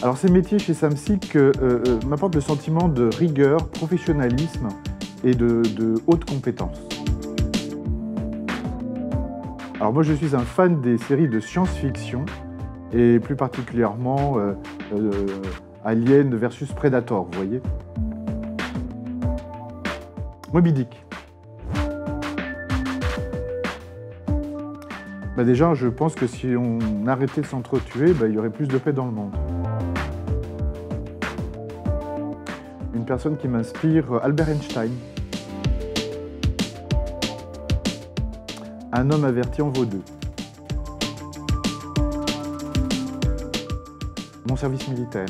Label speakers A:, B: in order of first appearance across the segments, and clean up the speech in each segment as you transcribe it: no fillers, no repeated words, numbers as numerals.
A: Alors ces métiers chez Samsic m'apportent le sentiment de rigueur, professionnalisme et de haute compétence. Alors moi je suis un fan des séries de science-fiction et plus particulièrement Alien versus Predator, vous voyez. Moby Dick. Déjà, je pense que si on arrêtait de s'entretuer, il y aurait plus de paix dans le monde. Une personne qui m'inspire, Albert Einstein. Un homme averti en vaut deux. Mon service militaire.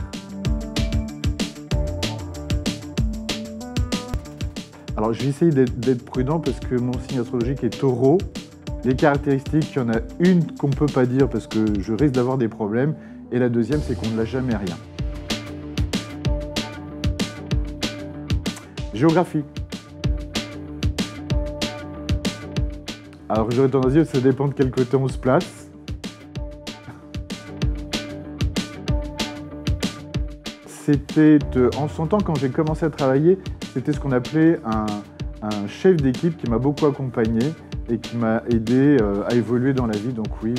A: Alors, je vais essayer d'être prudent parce que mon signe astrologique est Taureau. Les caractéristiques, il y en a une qu'on ne peut pas dire parce que je risque d'avoir des problèmes. Et la deuxième, c'est qu'on ne l'a jamais rien. Géographie. Alors j'aurais tendance à dire que ça dépend de quel côté on se place. C'était, en son temps, quand j'ai commencé à travailler, c'était ce qu'on appelait un chef d'équipe qui m'a beaucoup accompagné et qui m'a aidé à évoluer dans la vie. Donc oui,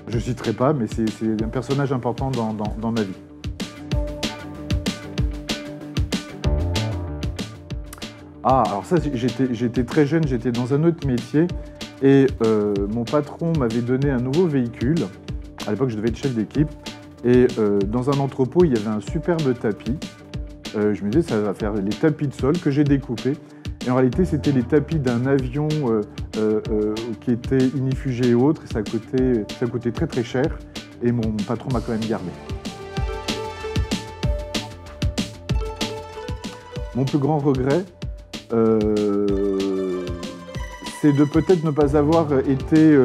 A: je ne citerai pas, mais c'est un personnage important dans ma vie. Ah, alors ça, j'étais très jeune, j'étais dans un autre métier et mon patron m'avait donné un nouveau véhicule. À l'époque, je devais être chef d'équipe. Et dans un entrepôt, il y avait un superbe tapis. Je me disais, ça va faire les tapis de sol que j'ai découpés. Et en réalité, c'était les tapis d'un avion qui était inifugé et autres. Et ça coûtait très très cher. Et mon patron m'a quand même gardé. Mon plus grand regret, c'est de peut-être ne pas avoir été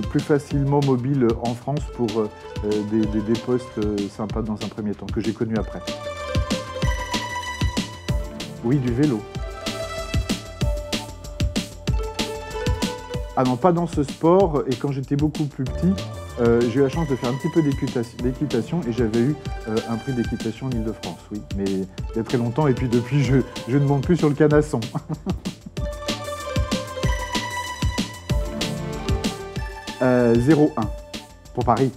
A: plus facilement mobile en France pour des postes sympas dans un premier temps, que j'ai connu après. Oui, du vélo. Ah non, pas dans ce sport, et quand j'étais beaucoup plus petit, j'ai eu la chance de faire un petit peu d'équitation et j'avais eu un prix d'équitation en Île-de-France, oui. Mais il y a très longtemps et puis depuis, je ne monte plus sur le canasson. 0-1 pour Paris.